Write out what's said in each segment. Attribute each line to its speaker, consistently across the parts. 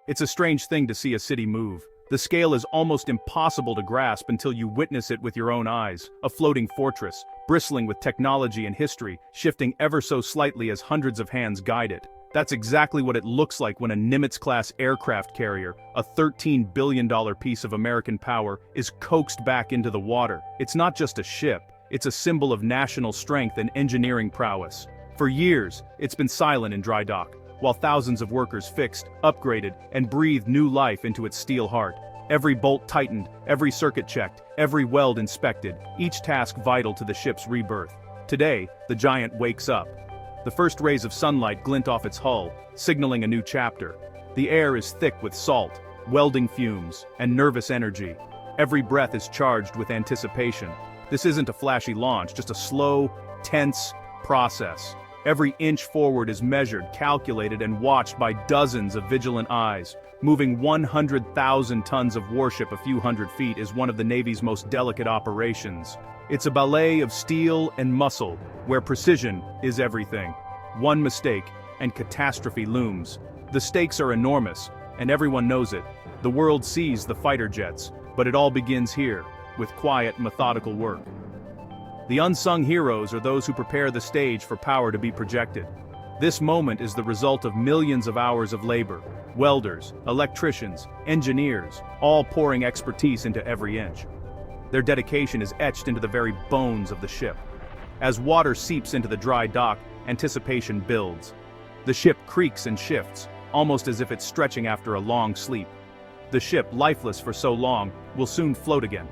Speaker 1: It's a strange thing to see a city move. The scale is almost impossible to grasp until you witness it with your own eyes. A floating fortress, bristling with technology and history, shifting ever so slightly as hundreds of hands guide it. That's exactly what it looks like when a Nimitz-class aircraft carrier, a $13 billion piece of American power, is coaxed back into the water. It's not just a ship, it's a symbol of national strength and engineering prowess. For years, it's been silent in dry dock, while thousands of workers fixed, upgraded, and breathed new life into its steel heart. Every bolt tightened, every circuit checked, every weld inspected, each task vital to the ship's rebirth. Today, the giant wakes up. The first rays of sunlight glint off its hull, signaling a new chapter. The air is thick with salt, welding fumes, and nervous energy. Every breath is charged with anticipation. This isn't a flashy launch, just a slow, tense process. Every inch forward is measured, calculated, and watched by dozens of vigilant eyes. Moving 100,000 tons of warship a few hundred feet is one of the Navy's most delicate operations. It's a ballet of steel and muscle, where precision is everything. One mistake, and catastrophe looms. The stakes are enormous, and everyone knows it. The world sees the fighter jets, but it all begins here, with quiet, methodical work. The unsung heroes are those who prepare the stage for power to be projected. This moment is the result of millions of hours of labor. Welders, electricians, engineers, all pouring expertise into every inch. Their dedication is etched into the very bones of the ship. As water seeps into the dry dock, anticipation builds. The ship creaks and shifts, almost as if it's stretching after a long sleep. The ship, lifeless for so long, will soon float again.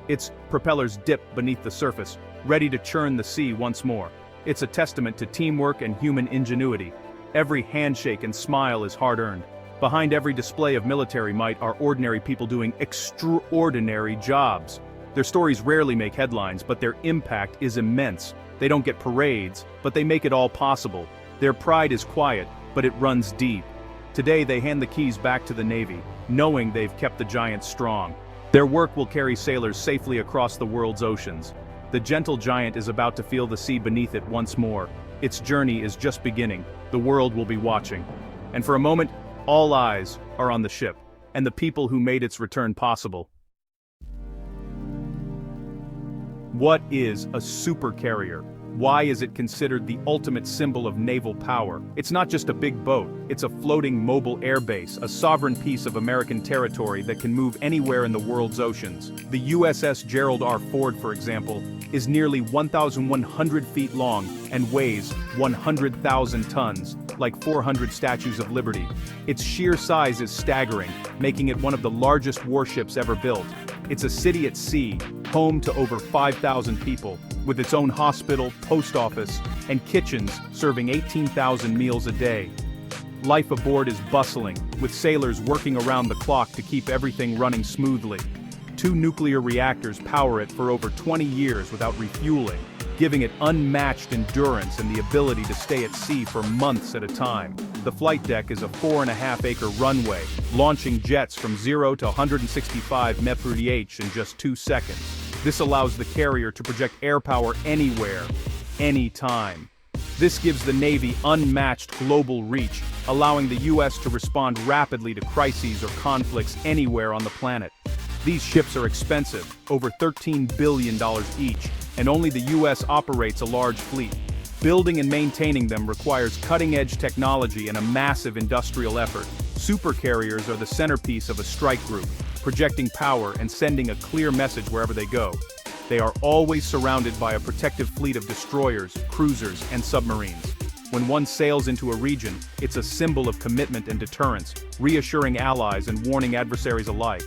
Speaker 1: Its propellers dip beneath the surface, ready to churn the sea once more. It's a testament to teamwork and human ingenuity. Every handshake and smile is hard-earned. Behind every display of military might are ordinary people doing extraordinary jobs. Their stories rarely make headlines, but their impact is immense. They don't get parades, but they make it all possible. Their pride is quiet, but it runs deep. Today they hand the keys back to the Navy, knowing they've kept the giant strong. Their work will carry sailors safely across the world's oceans. The gentle giant is about to feel the sea beneath it once more. Its journey is just beginning. The world will be watching. And for a moment, all eyes are on the ship, and the people who made its return possible. What is a supercarrier? Why is it considered the ultimate symbol of naval power? It's not just a big boat, it's a floating mobile airbase, a sovereign piece of American territory that can move anywhere in the world's oceans. The USS Gerald R. Ford, for example, is nearly 1,100 feet long and weighs 100,000 tons, like 400 Statues of Liberty. Its sheer size is staggering, making it one of the largest warships ever built. It's a city at sea, home to over 5,000 people, with its own hospital, post office, and kitchens serving 18,000 meals a day. Life aboard is bustling, with sailors working around the clock to keep everything running smoothly. 2 nuclear reactors power it for over 20 years without refueling, giving it unmatched endurance and the ability to stay at sea for months at a time. The flight deck is a 4.5-acre runway, launching jets from 0 to 165 mph in just 2 seconds. This allows the carrier to project air power anywhere, anytime. This gives the Navy unmatched global reach, allowing the U.S. to respond rapidly to crises or conflicts anywhere on the planet. These ships are expensive, over $13 billion each, and only the U.S. operates a large fleet. Building and maintaining them requires cutting-edge technology and a massive industrial effort. Supercarriers are the centerpiece of a strike group, projecting power and sending a clear message wherever they go. They are always surrounded by a protective fleet of destroyers, cruisers, and submarines. When one sails into a region, it's a symbol of commitment and deterrence, reassuring allies and warning adversaries alike.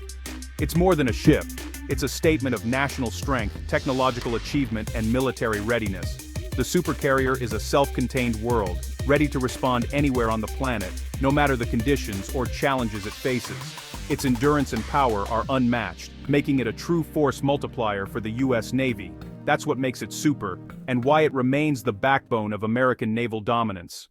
Speaker 1: It's more than a ship. It's a statement of national strength, technological achievement, and military readiness. The supercarrier is a self-contained world, ready to respond anywhere on the planet, no matter the conditions or challenges it faces. Its endurance and power are unmatched, making it a true force multiplier for the U.S. Navy. That's what makes it super, and why it remains the backbone of American naval dominance.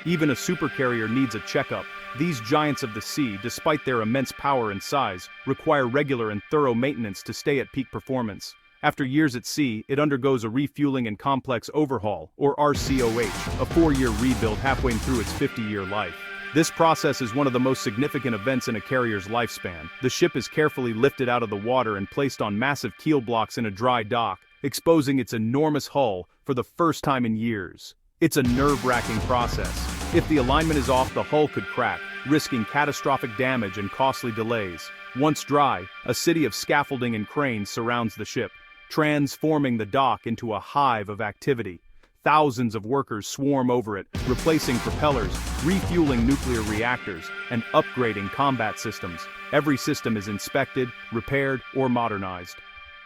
Speaker 1: Even a supercarrier needs a checkup. These giants of the sea, despite their immense power and size, require regular and thorough maintenance to stay at peak performance. After years at sea, it undergoes a refueling and complex overhaul, or RCOH, a 4-year rebuild halfway through its 50-year life. This process is one of the most significant events in a carrier's lifespan. The ship is carefully lifted out of the water and placed on massive keel blocks in a dry dock, exposing its enormous hull for the first time in years. It's a nerve-wracking process. If the alignment is off, the hull could crack, risking catastrophic damage and costly delays. Once dry, a city of scaffolding and cranes surrounds the ship, transforming the dock into a hive of activity. Thousands of workers swarm over it, replacing propellers, refueling nuclear reactors, and upgrading combat systems. Every system is inspected, repaired, or modernized.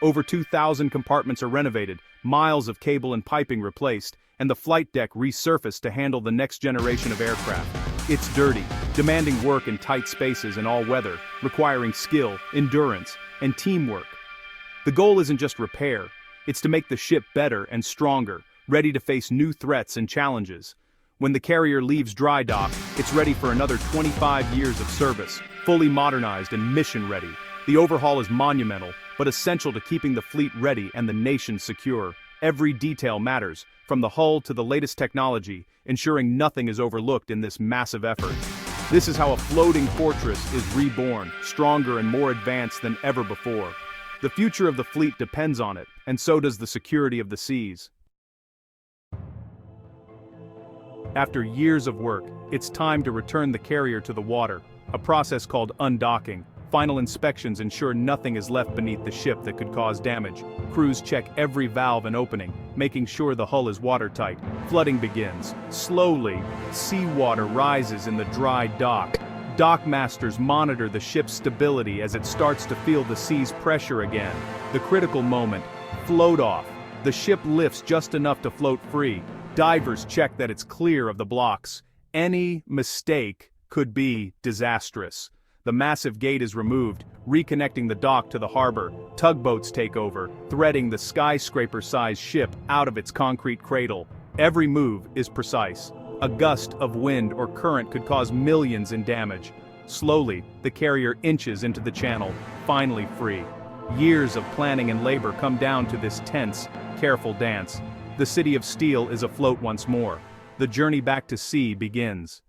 Speaker 1: Over 2,000 compartments are renovated, miles of cable and piping replaced, and the flight deck resurfaced to handle the next generation of aircraft. It's dirty, demanding work in tight spaces in all weather, requiring skill, endurance, and teamwork. The goal isn't just repair, it's to make the ship better and stronger, ready to face new threats and challenges. When the carrier leaves dry dock, it's ready for another 25 years of service, fully modernized and mission-ready. The overhaul is monumental, but essential to keeping the fleet ready and the nation secure. Every detail matters, from the hull to the latest technology, ensuring nothing is overlooked in this massive effort. This is how a floating fortress is reborn, stronger and more advanced than ever before. The future of the fleet depends on it, and so does the security of the seas. After years of work, it's time to return the carrier to the water, a process called undocking. Final inspections ensure nothing is left beneath the ship that could cause damage. Crews check every valve and opening, making sure the hull is watertight. Flooding begins. Slowly, seawater rises in the dry dock. Dockmasters monitor the ship's stability as it starts to feel the sea's pressure again. The critical moment: float off. The ship lifts just enough to float free. Divers check that it's clear of the blocks. Any mistake could be disastrous. The massive gate is removed, reconnecting the dock to the harbor. Tugboats take over, threading the skyscraper-sized ship out of its concrete cradle. Every move is precise. A gust of wind or current could cause millions in damage. Slowly, the carrier inches into the channel, finally free. Years of planning and labor come down to this tense, careful dance. The city of steel is afloat once more. The journey back to sea begins.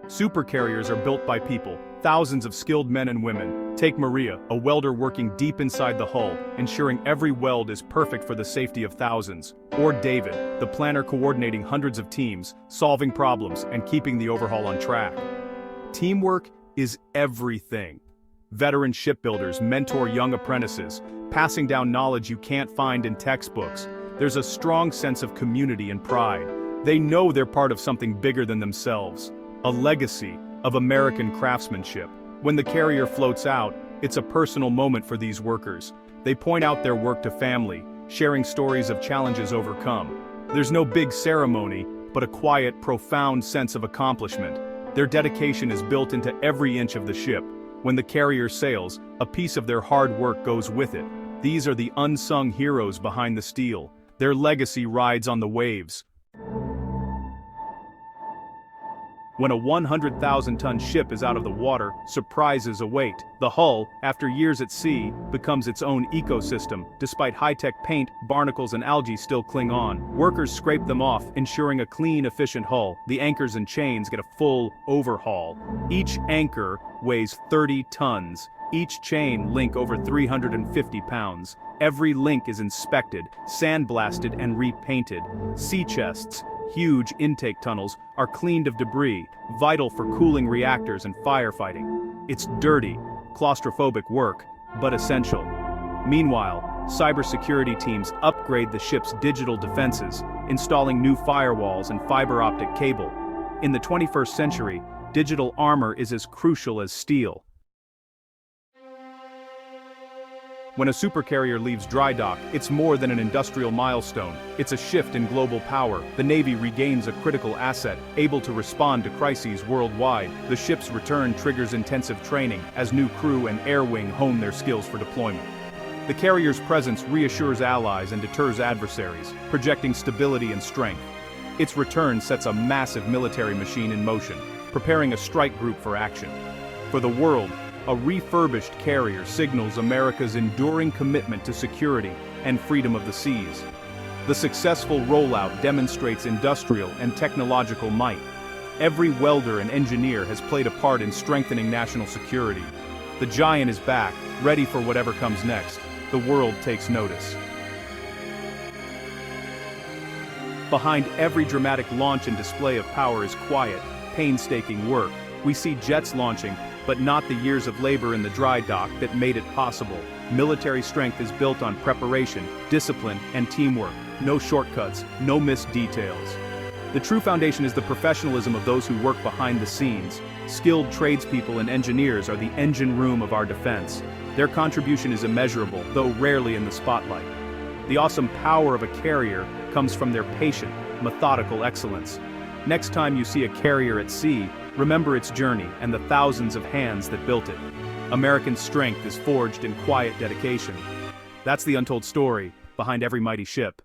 Speaker 1: Supercarriers are built by people, thousands of skilled men and women. Take Maria, a welder working deep inside the hull, ensuring every weld is perfect for the safety of thousands. Or David, the planner coordinating hundreds of teams, solving problems and keeping the overhaul on track. Teamwork is everything. Veteran shipbuilders mentor young apprentices, passing down knowledge you can't find in textbooks. There's a strong sense of community and pride. They know they're part of something bigger than themselves. A legacy of American craftsmanship. When the carrier floats out, it's a personal moment for these workers. They point out their work to family, sharing stories of challenges overcome. There's no big ceremony, but a quiet, profound sense of accomplishment. Their dedication is built into every inch of the ship. When the carrier sails, a piece of their hard work goes with it. These are the unsung heroes behind the steel. Their legacy rides on the waves. When a 100,000-ton ship is out of the water, surprises await. The hull, after years at sea, becomes its own ecosystem. Despite high-tech paint, barnacles and algae still cling on. Workers scrape them off, ensuring a clean, efficient hull. The anchors and chains get a full overhaul. Each anchor weighs 30 tons. Each chain link over 350 pounds. Every link is inspected, sandblasted and repainted. Sea chests, huge intake tunnels, are cleaned of debris, vital for cooling reactors and firefighting. It's dirty, claustrophobic work, but essential. Meanwhile, cybersecurity teams upgrade the ship's digital defenses, installing new firewalls and fiber optic cable. In the 21st century, digital armor is as crucial as steel. When a supercarrier leaves dry dock, it's more than an industrial milestone. It's a shift in global power. The Navy regains a critical asset, able to respond to crises worldwide. The ship's return triggers intensive training, as new crew and air wing hone their skills for deployment. The carrier's presence reassures allies and deters adversaries, projecting stability and strength. Its return sets a massive military machine in motion, preparing a strike group for action. For the world, a refurbished carrier signals America's enduring commitment to security and freedom of the seas. The successful rollout demonstrates industrial and technological might. Every welder and engineer has played a part in strengthening national security. The giant is back, ready for whatever comes next. The world takes notice. Behind every dramatic launch and display of power is quiet, painstaking work. We see jets launching, but not the years of labor in the dry dock that made it possible. Military strength is built on preparation, discipline, and teamwork. No shortcuts, no missed details. The true foundation is the professionalism of those who work behind the scenes. Skilled tradespeople and engineers are the engine room of our defense. Their contribution is immeasurable, though rarely in the spotlight. The awesome power of a carrier comes from their patient, methodical excellence. Next time you see a carrier at sea, remember its journey and the thousands of hands that built it. American strength is forged in quiet dedication. That's the untold story behind every mighty ship.